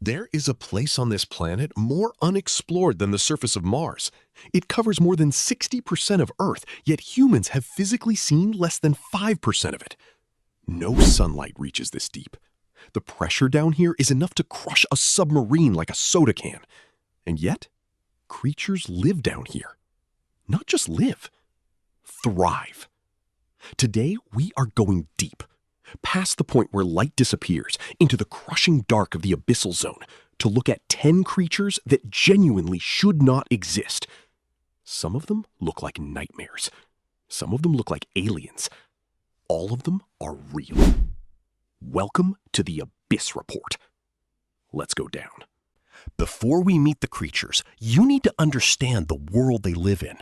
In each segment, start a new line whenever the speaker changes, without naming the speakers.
There is a place on this planet more unexplored than the surface of Mars. It covers more than 60% of Earth, yet humans have physically seen less than 5% of it. No sunlight reaches this deep. The pressure down here is enough to crush a submarine like a soda can. And yet, creatures live down here. Not just live, thrive. Today, we are going deep, past the point where light disappears, into the crushing dark of the abyssal zone, to look at 10 creatures that genuinely should not exist. Some of them look like nightmares. Some of them look like aliens. All of them are real. Welcome to the Abyss Report. Let's go down. Before we meet the creatures, you need to understand the world they live in.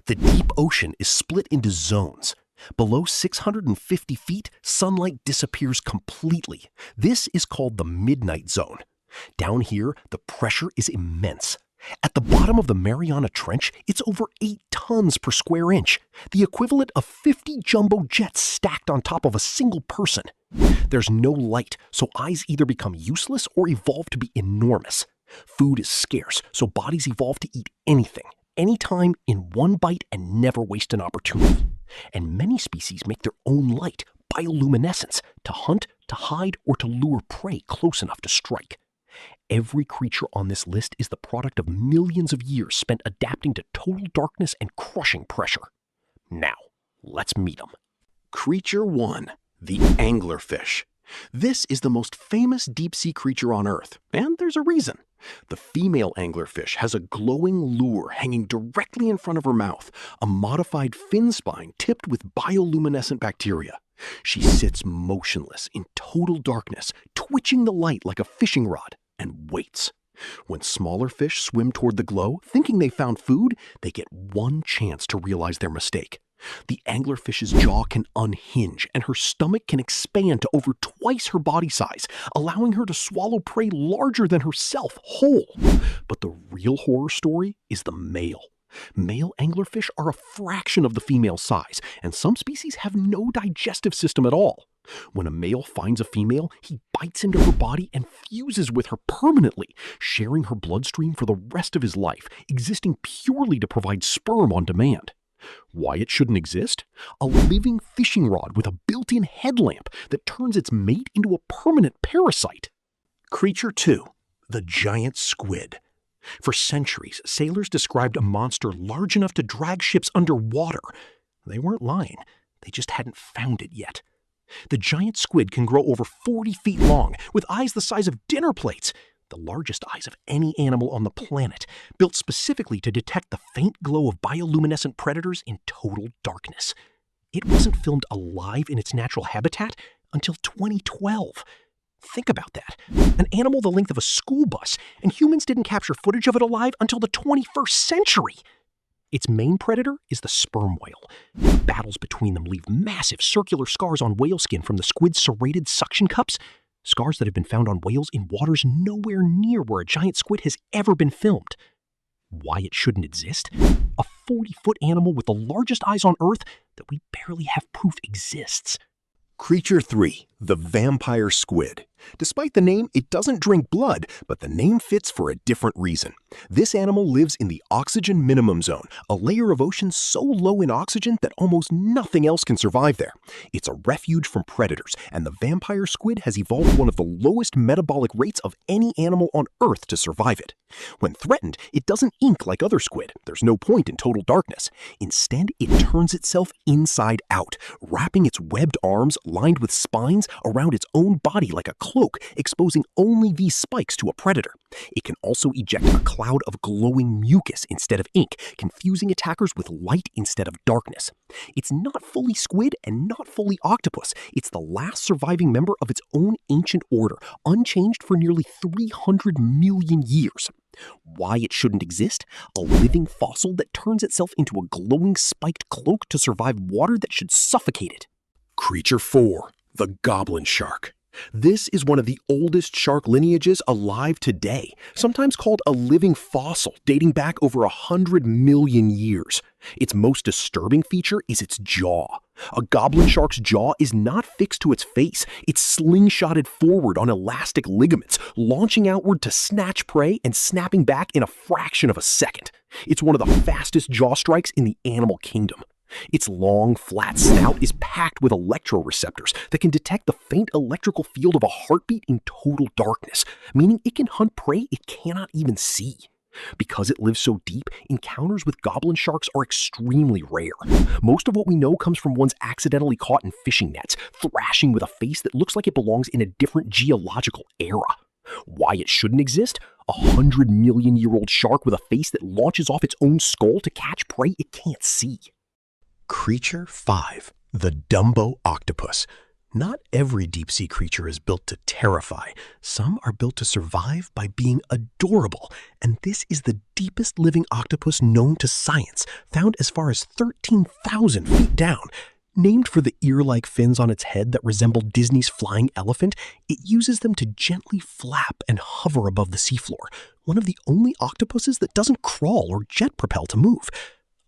The deep ocean is split into zones. Below 650 feet, sunlight disappears completely. This is called the midnight zone. Down here, the pressure is immense. At the bottom of the Mariana Trench, it's over 8 tons per square inch, the equivalent of 50 jumbo jets stacked on top of a single person. There's no light, so eyes either become useless or evolve to be enormous. Food is scarce, so bodies evolve to eat anything, anytime, in one bite, and never waste an opportunity. And many species make their own light, bioluminescence, to hunt, to hide, or to lure prey close enough to strike. Every creature on this list is the product of millions of years spent adapting to total darkness and crushing pressure. Now, let's meet them. Creature 1, the Anglerfish. This is the most famous deep-sea creature on Earth, and there's a reason. The female anglerfish has a glowing lure hanging directly in front of her mouth, a modified fin spine tipped with bioluminescent bacteria. She sits motionless in total darkness, twitching the light like a fishing rod, and waits. When smaller fish swim toward the glow, thinking they found food, they get one chance to realize their mistake. The anglerfish's jaw can unhinge, and her stomach can expand to over twice her body size, allowing her to swallow prey larger than herself whole. But the real horror story is the male. Male anglerfish are a fraction of the female size, and some species have no digestive system at all. When a male finds a female, he bites into her body and fuses with her permanently, sharing her bloodstream for the rest of his life, existing purely to provide sperm on demand. Why it shouldn't exist? A living fishing rod with a built-in headlamp that turns its mate into a permanent parasite. Creature 2, the giant squid. For centuries, sailors described a monster large enough to drag ships underwater. They weren't lying. They just hadn't found it yet. The giant squid can grow over 40 feet long, with eyes the size of dinner plates, the largest eyes of any animal on the planet, built specifically to detect the faint glow of bioluminescent predators in total darkness. It wasn't filmed alive in its natural habitat until 2012. Think about that. An animal the length of a school bus, and humans didn't capture footage of it alive until the 21st century. Its main predator is the sperm whale. The battles between them leave massive circular scars on whale skin from the squid's serrated suction cups, scars that have been found on whales in waters nowhere near where a giant squid has ever been filmed. Why it shouldn't exist? A 40-foot animal with the largest eyes on Earth that we barely have proof exists. Creature 3, the vampire squid. Despite the name, it doesn't drink blood, but the name fits for a different reason. This animal lives in the oxygen minimum zone, a layer of ocean so low in oxygen that almost nothing else can survive there. It's a refuge from predators, and the vampire squid has evolved one of the lowest metabolic rates of any animal on Earth to survive it. When threatened, it doesn't ink like other squid. There's no point in total darkness. Instead, it turns itself inside out, wrapping its webbed arms, lined with spines, around its own body like a cloak, exposing only these spikes to a predator. It can also eject a cloud of glowing mucus instead of ink, confusing attackers with light instead of darkness. It's not fully squid and not fully octopus. It's the last surviving member of its own ancient order, unchanged for nearly 300 million years. Why it shouldn't exist? A living fossil that turns itself into a glowing spiked cloak to survive water that should suffocate it. Creature 4, the Goblin shark. This is one of the oldest shark lineages alive today, sometimes called a living fossil dating back over 100 million years. Its most disturbing feature is its jaw.
A goblin shark's jaw is not fixed to its face. It's slingshotted forward on elastic ligaments, launching outward to snatch prey and snapping back in a fraction of a second. It's one of the fastest jaw strikes in the animal kingdom. Its long, flat snout is packed with electroreceptors that can detect the faint electrical field of a heartbeat in total darkness, meaning it can hunt prey it cannot even see. Because it lives so deep, encounters with goblin sharks are extremely rare. Most of what we know comes from ones accidentally caught in fishing nets, thrashing with a face that looks like it belongs in a different geological era. Why it shouldn't exist? A 100-million-year-old shark with a face that launches off its own skull to catch prey it can't see.
Creature 5. The Dumbo Octopus. Not every deep-sea creature is built to terrify. Some are built to survive by being adorable, and this is the deepest living octopus known to science, found as far as 13,000 feet down. Named for the ear-like fins on its head that resemble Disney's flying elephant, it uses them to gently flap and hover above the seafloor, one of the only octopuses that doesn't crawl or jet propel to move.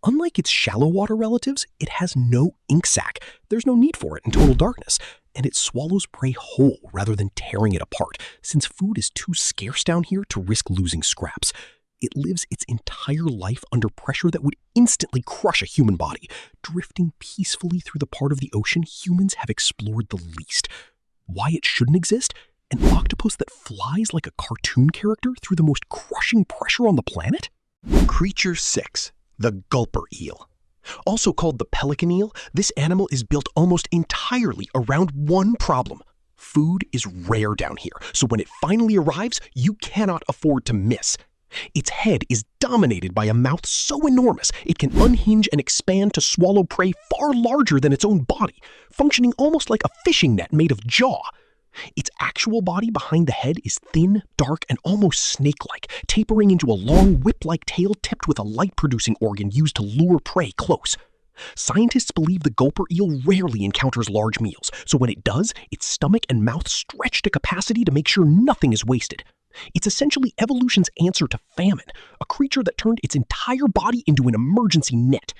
Unlike its shallow water relatives, it has no ink sac. There's no need for it in total darkness, and it swallows prey whole rather than tearing it apart, since food is too scarce down here to risk losing scraps. It lives its entire life under pressure that would instantly crush a human body, drifting peacefully through the part of the ocean humans have explored the least. Why it shouldn't exist? An octopus that flies like a cartoon character through the most crushing pressure on the planet?
Creature 6. The Gulper Eel. Also called the pelican eel, this animal is built almost entirely around one problem. Food is rare down here, so when it finally arrives, you cannot afford to miss. Its head is dominated by a mouth so enormous it can unhinge and expand to swallow prey far larger than its own body, functioning almost like a fishing net made of jaw. Its actual body behind the head is thin, dark, and almost snake-like, tapering into a long whip-like tail tipped with a light-producing organ used to lure prey close. Scientists believe the gulper eel rarely encounters large meals, so when it does, its stomach and mouth stretch to capacity to make sure nothing is wasted. It's essentially evolution's answer to famine, a creature that turned its entire body into an emergency net.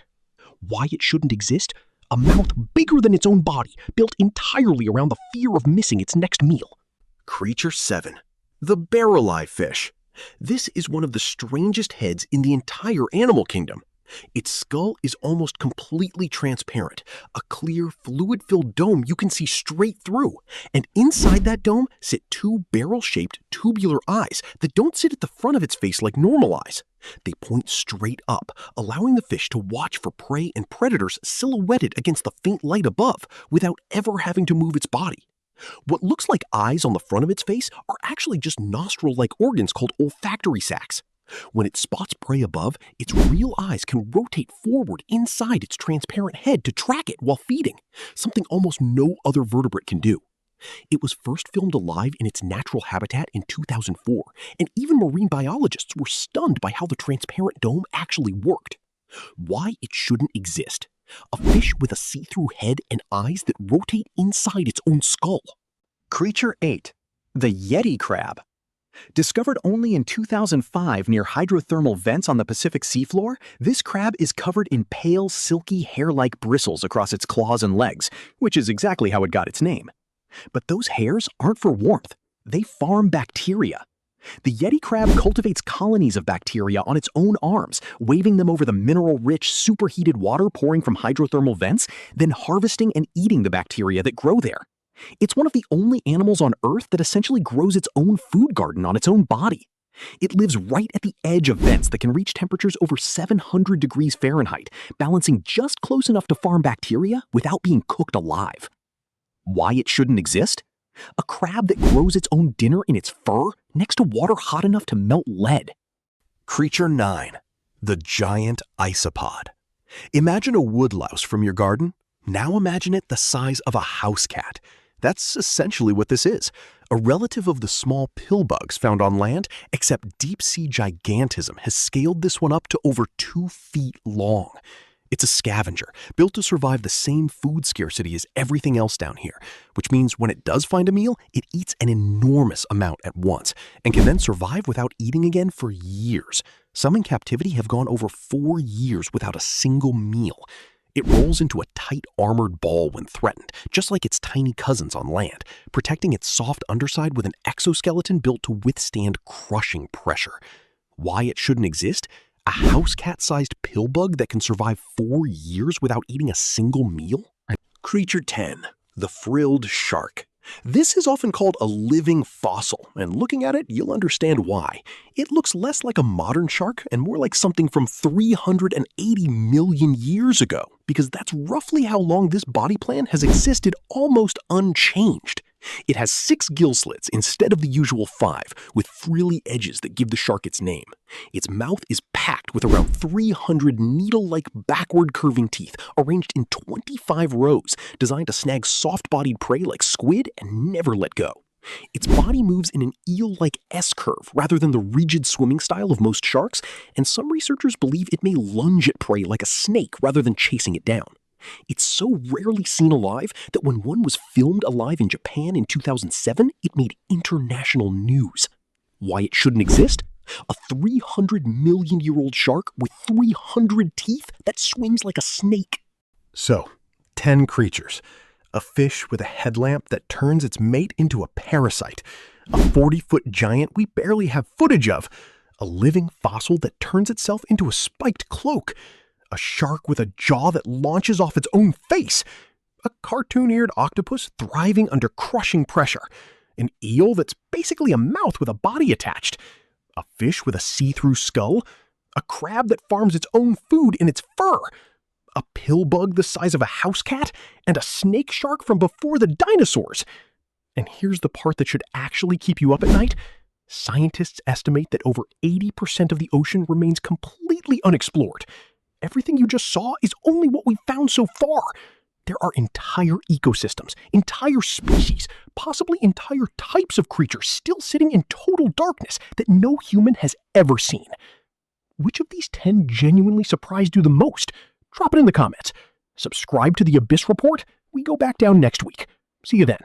Why it shouldn't exist? A mouth bigger than its own body, built entirely around the fear of missing its next meal.
Creature 7. The Barreleye fish. This is one of the strangest heads in the entire animal kingdom. Its skull is almost completely transparent, a clear, fluid-filled dome you can see straight through. And inside that dome sit two barrel-shaped tubular eyes that don't sit at the front of its face like normal eyes. They point straight up, allowing the fish to watch for prey and predators silhouetted against the faint light above without ever having to move its body. What looks like eyes on the front of its face are actually just nostril-like organs called olfactory sacs. When it spots prey above, its real eyes can rotate forward inside its transparent head to track it while feeding, something almost no other vertebrate can do. It was first filmed alive in its natural habitat in 2004, and even marine biologists were stunned by how the transparent dome actually worked. Why it shouldn't exist? A fish with a see-through head and eyes that rotate inside its own skull.
Creature 8. The Yeti crab. Discovered only in 2005 near hydrothermal vents on the Pacific seafloor, this crab is covered in pale, silky, hair-like bristles across its claws and legs, which is exactly how it got its name. But those hairs aren't for warmth. They farm bacteria. The Yeti crab cultivates colonies of bacteria on its own arms, waving them over the mineral-rich, superheated water pouring from hydrothermal vents, then harvesting and eating the bacteria that grow there. It's one of the only animals on Earth that essentially grows its own food garden on its own body. It lives right at the edge of vents that can reach temperatures over 700 degrees Fahrenheit, balancing just close enough to farm bacteria without being cooked alive. Why it shouldn't exist? A crab that grows its own dinner in its fur next to water hot enough to melt lead.
Creature 9. The giant isopod. Imagine a woodlouse from your garden. Now imagine it the size of a house cat. That's essentially what this is, a relative of the small pill bugs found on land, except deep-sea gigantism has scaled this one up to over 2 feet long. It's a scavenger, built to survive the same food scarcity as everything else down here, which means when it does find a meal, it eats an enormous amount at once, and can then survive without eating again for years. Some in captivity have gone over 4 years without a single meal. It rolls into a tight armored ball when threatened, just like its tiny cousins on land, protecting its soft underside with an exoskeleton built to withstand crushing pressure. Why it shouldn't exist? A house cat-sized pill bug that can survive 4 years without eating a single meal? Creature 10. The frilled shark. This is often called a living fossil, and looking at it, you'll understand why. It looks less like a modern shark and more like something from 380 million years ago, because that's roughly how long this body plan has existed almost unchanged. It has 6 gill slits instead of the usual 5, with frilly edges that give the shark its name. Its mouth is packed with around 300 needle-like backward curving teeth arranged in 25 rows, designed to snag soft-bodied prey like squid and never let go. Its body moves in an eel-like S-curve rather than the rigid swimming style of most sharks, and some researchers believe it may lunge at prey like a snake rather than chasing it down. It's so rarely seen alive that when one was filmed alive in Japan in 2007, it made international news. Why it shouldn't exist? A 300-million-year-old shark with 300 teeth that swims like a snake.
So, 10 creatures. A fish with a headlamp that turns its mate into a parasite. A 40-foot giant we barely have footage of. A living fossil that turns itself into a spiked cloak. A shark with a jaw that launches off its own face. A cartoon-eared octopus thriving under crushing pressure. An eel that's basically a mouth with a body attached. A fish with a see-through skull. A crab that farms its own food in its fur. A pill bug the size of a house cat. And a snake shark from before the dinosaurs. And here's the part that should actually keep you up at night. Scientists estimate that over 80% of the ocean remains completely unexplored. Everything you just saw is only what we've found so far. There are entire ecosystems, entire species, possibly entire types of creatures still sitting in total darkness that no human has ever seen. Which of these 10 genuinely surprised you the most? Drop it in the comments. Subscribe to the Abyss Report. We go back down next week. See you then.